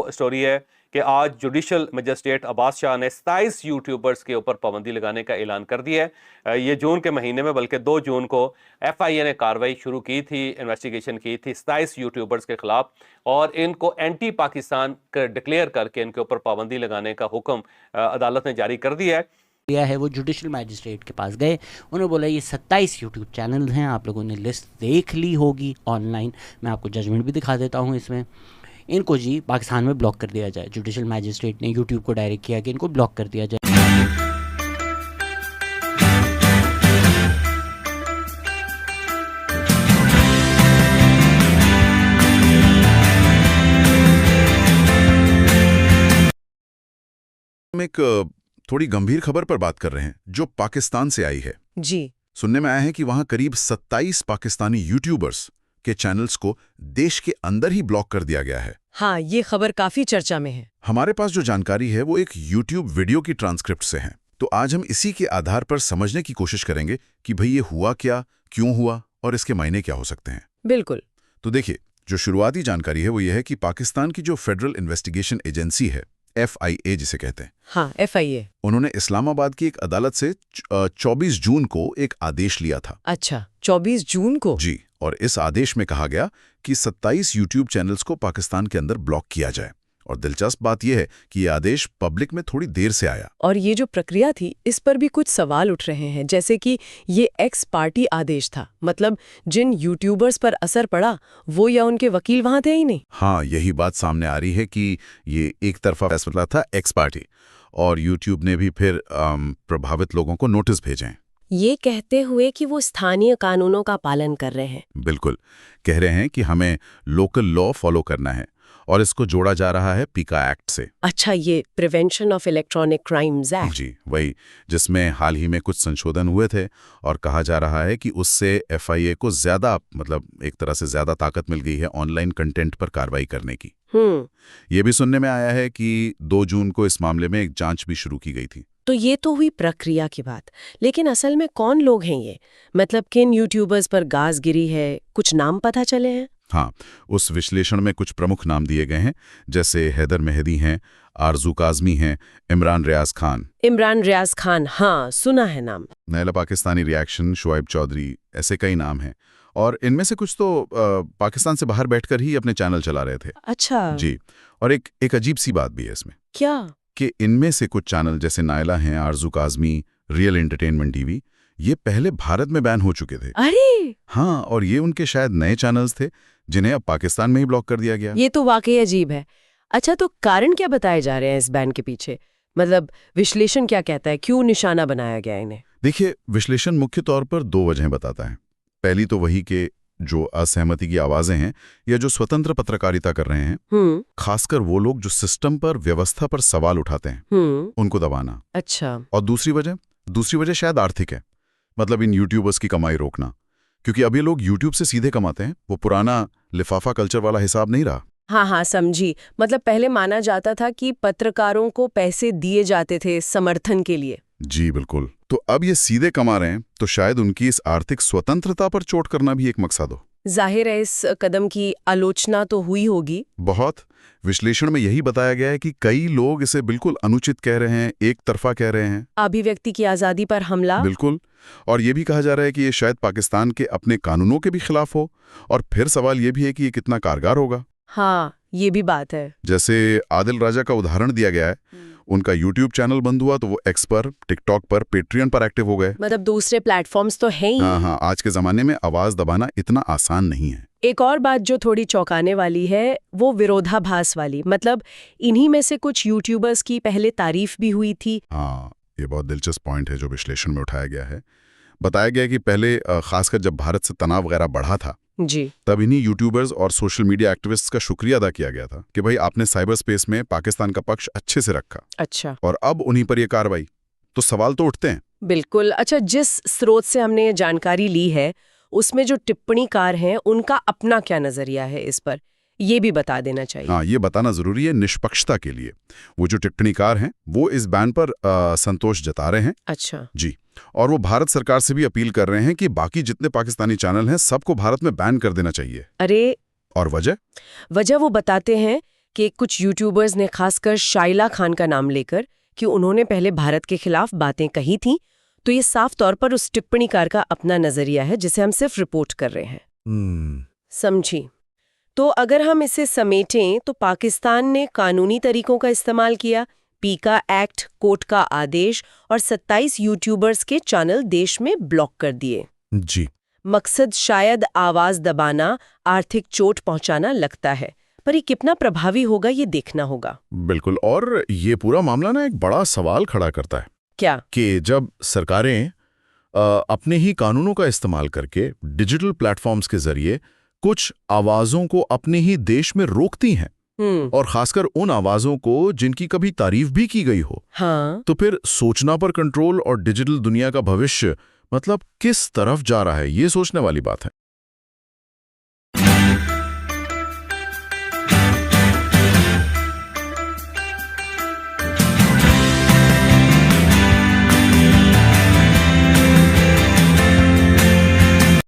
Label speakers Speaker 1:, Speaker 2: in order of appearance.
Speaker 1: Story है कि आज जुडिशल मजिस्ट्रेट अब्बास शाह ने 27 यूट्यूबर्स के ऊपर पाबंदी लगाने का ऐलान कर दिया है। ये जून के महीने में, बल्कि 2 जून को FIA ने कार्रवाई शुरू की थी, इन्वेस्टिगेशन की थी 27 यूट्यूबर्स के खिलाफ, और इनको एंटी पाकिस्तान डिक्लेयर करके इनके ऊपर पाबंदी लगाने का हुक्म अदालत ने जारी कर दिया है।
Speaker 2: है वो जुडिशल मैजिस्ट्रेट के पास गए, उन्होंने बोला ये 27 यूट्यूब चैनल हैं, आप लोगों ने लिस्ट देख ली होगी ऑनलाइन, मैं आपको जजमेंट भी दिखा देता हूँ इसमें, इनको जी पाकिस्तान में ब्लॉक कर दिया जाए। जुडिशल मैजिस्ट्रेट ने यूट्यूब को डायरेक्ट किया कि इनको ब्लॉक कर दिया जाए।
Speaker 3: एक थोड़ी गंभीर खबर पर बात कर रहे हैं जो पाकिस्तान से आई है
Speaker 4: जी।
Speaker 3: सुनने में आया है कि वहां करीब 27 पाकिस्तानी यूट्यूबर्स के चैनल्स को देश के अंदर ही ब्लॉक कर दिया गया है।
Speaker 4: हाँ, ये खबर काफी चर्चा में है।
Speaker 3: हमारे पास जो जानकारी है वो एक यूट्यूब वीडियो की ट्रांसक्रिप्ट से है, तो आज हम इसी के आधार पर समझने की कोशिश करेंगे कि भाई ये हुआ क्या, क्यों हुआ और इसके मायने क्या हो सकते हैं।
Speaker 4: बिल्कुल।
Speaker 3: तो देखिए, जो शुरुआती जानकारी है वो ये है कि पाकिस्तान की जो फेडरल इन्वेस्टिगेशन एजेंसी है, FIA जिसे कहते हैं,
Speaker 4: हाँ, FIA,
Speaker 3: उन्होंने इस्लामाबाद की एक अदालत से 24 जून को एक आदेश लिया था।
Speaker 4: अच्छा, 24 जून को?
Speaker 3: जी, और इस आदेश में कहा गया कि 27 यूट्यूब चैनल्स को पाकिस्तान के अंदर ब्लॉक किया जाए। और दिलचस्प बात यह है कि यह आदेश पब्लिक में थोड़ी देर से आया।
Speaker 4: और ये जो प्रक्रिया थी, इस पर भी कुछ सवाल उठ रहे हैं, जैसे कि ये एक्स पार्टी आदेश था, मतलब जिन यूट्यूबर्स पर असर पड़ा वो या उनके वकील वहां थे ही नहीं।
Speaker 3: हाँ, यही बात सामने आ रही है कि ये एक तरफा फैसला था एक्स पार्टी, और यूट्यूब ने भी फिर प्रभावित लोगों को नोटिस भेजे,
Speaker 4: ये कहते हुए कि वो स्थानीय कानूनों का पालन कर रहे हैं।
Speaker 3: बिल्कुल, कह रहे हैं कि हमें लोकल लॉ फॉलो करना है, और इसको जोड़ा जा रहा है पीका एक्ट से।
Speaker 4: अच्छा, ये prevention of electronic crimes act.
Speaker 3: जी, वही, जिसमें हाल ही में कुछ संशोधन हुए थे, और कहा जा रहा है कि उससे FIA को ज्यादा, मतलब एक तरह से ज्यादा ताकत मिल गई है ऑनलाइन कंटेंट पर कार्रवाई करने की। ये भी सुनने में आया है कि 2 जून को इस मामले में एक जांच भी शुरू की गई थी।
Speaker 4: तो ये तो हुई प्रक्रिया की बात, लेकिन असल में कौन लोग हैं ये? मतलब किन यूट्यूबर्स पर गाज गिरी है, कुछ नाम पता चले हैं?
Speaker 3: हाँ, उस विश्लेषण में कुछ प्रमुख नाम दिए गए हैं, जैसे हैदर मेहदी हैं, आरजू काजमी हैं, इमरान रियाज खान।
Speaker 4: इमरान रियाज खान, हाँ, सुना है नाम।
Speaker 3: नैला पाकिस्तानी रिएक्शन, शुआइब चौधरी, ऐसे कई नाम हैं, और इनमें से कुछ तो पाकिस्तान से बाहर बैठकर ही अपने चैनल चला रहे थे।
Speaker 4: अच्छा
Speaker 3: जी, और एक अजीब सी बात भी है इसमें।
Speaker 4: क्या?
Speaker 3: कि इनमें से कुछ चैनल जैसे नायला हैं, आरजू काजमी, रियल एंटरटेनमेंट TV, ये पहले भारत में बैन हो चुके थे।
Speaker 4: अरे
Speaker 3: हाँ, और ये उनके शायद नए चैनल्स थे जिन्हें अब पाकिस्तान में ही ब्लॉक कर दिया गया।
Speaker 4: ये तो वाकई अजीब है। अच्छा, तो कारण क्या बताए जा रहे हैं इस बैन के पीछे? मतलब विश्लेषण क्या कहता है, क्यों निशाना बनाया गया इन्हें?
Speaker 3: देखिए, विश्लेषण मुख्य तौर पर 2 वजहें बताता है। पहली तो वही कि जो असहमति की आवाजें हैं या जो स्वतंत्र पत्रकारिता कर रहे हैं, खासकर वो लोग जो सिस्टम पर, व्यवस्था पर सवाल उठाते हैं, उनको दबाना।
Speaker 4: अच्छा।
Speaker 3: और दूसरी वजह शायद आर्थिक है, मतलब इन यूट्यूबर्स की कमाई रोकना, क्योंकि अब ये लोग यूट्यूब से सीधे कमाते हैं, वो पुराना लिफाफा कल्चर वाला हिसाब नहीं रहा।
Speaker 4: हाँ, समझी। मतलब पहले माना जाता था कि पत्रकारों को पैसे दिए जाते थे समर्थन के लिए।
Speaker 3: जी बिल्कुल, तो अब ये सीधे कमा रहे हैं, तो शायद उनकी इस आर्थिक स्वतंत्रता पर चोट करना भी एक मकसद हो।
Speaker 4: जाहिर है इस कदम की आलोचना तो हुई होगी।
Speaker 3: बहुत। विश्लेषण में यही बताया गया है कि कई लोग इसे बिल्कुल अनुचित कह रहे हैं, एक तरफा कह रहे हैं,
Speaker 4: अभिव्यक्ति की आजादी पर हमला।
Speaker 3: बिल्कुल। और ये भी कहा जा रहा है कि ये शायद पाकिस्तान के अपने कानूनों के भी खिलाफ हो, और फिर सवाल ये भी है कि ये कितना कारगर होगा।
Speaker 4: हाँ, ये भी बात है।
Speaker 3: जैसे आदिल राजा का उदाहरण दिया गया है, उनका यूट्यूब चैनल बंद हुआ तो वो एक्स पर, टिकटॉक पर, पेट्रियन पर एक्टिव हो गए।
Speaker 4: मतलब दूसरे प्लेटफॉर्म्स तो हैं ही।
Speaker 3: हाँ, आज के जमाने में आवाज दबाना इतना आसान नहीं है।
Speaker 4: एक और बात जो थोड़ी चौंकाने वाली है, वो विरोधाभास वाली। मतलब इन्हीं में से कुछ यूट्यूबर्स की पहले तारीफ भी हुई थी।
Speaker 3: हाँ, ये बहुत दिलचस्प पॉइंट है जो विश्लेषण में उठाया गया है। बताया गया कि पहले खासकर जब भारत से तनाव वगैरह बढ़ा था
Speaker 4: जी,
Speaker 3: तब इन्हीं यूट्यूबर्स और सोशल मीडिया एक्टिविस्ट्स का शुक्रिया अदा किया गया था कि भाई आपने साइबर स्पेस में पाकिस्तान का पक्ष अच्छे से रखा।
Speaker 4: अच्छा।
Speaker 3: और अब उन्हीं पर यह कार्रवाई, तो सवाल तो उठते हैं।
Speaker 4: बिल्कुल। अच्छा, जिस स्रोत से हमने ये जानकारी ली है उसमें जो टिप्पणीकार हैं उनका अपना क्या नजरिया है इस पर, ये भी बता देना चाहिए।
Speaker 3: हाँ, ये बताना जरूरी है निष्पक्षता के लिए। वो जो टिप्पणीकार हैं वो इस बैन पर संतोष जता रहे हैं।
Speaker 4: अच्छा
Speaker 3: जी, और वो भारत सरकार से भी अपील कर रहे हैं कि बाकी जितने पाकिस्तानी चैनल हैं सबको भारत में बैन कर देना चाहिए।
Speaker 4: अरे,
Speaker 3: और वजह
Speaker 4: वो बताते हैं कि कुछ यूट्यूबर्स ने खासकर शाइला खान का नाम लेकर कि उन्होंने पहले भारत के खिलाफ बातें कही थीं, तो ये साफ तौर पर उस टिप्पणीकार का अपना नजरिया है जिसे हम सिर्फ रिपोर्ट कर रहे हैं। समझी? तो अगर हम इसे समेटें तो पाकिस्तान ने कानूनी तरीकों का इस्तेमाल किया, पीका एक्ट, कोर्ट का आदेश और 27 यूट्यूबर्स के चैनल देश में ब्लॉक कर दिए।
Speaker 3: जी।
Speaker 4: मकसद शायद आवाज दबाना, आर्थिक चोट पहुंचाना लगता है, पर ये कितना प्रभावी होगा ये देखना होगा।
Speaker 3: बिल्कुल। और ये पूरा मामला ना एक बड़ा सवाल खड़ा करता है
Speaker 4: क्या?
Speaker 3: कि जब सरकारें अपने ही कानूनों का इस्तेमाल करके डिजिटल प्लेटफॉर्म्स के जरिए कुछ आवाजों को अपने ही देश में रोकती हैं, और खासकर उन आवाजों को जिनकी कभी तारीफ भी की गई हो,
Speaker 4: हाँ,
Speaker 3: तो फिर सोचना पर कंट्रोल और डिजिटल दुनिया का भविष्य मतलब किस तरफ जा रहा है, ये सोचने वाली बात है।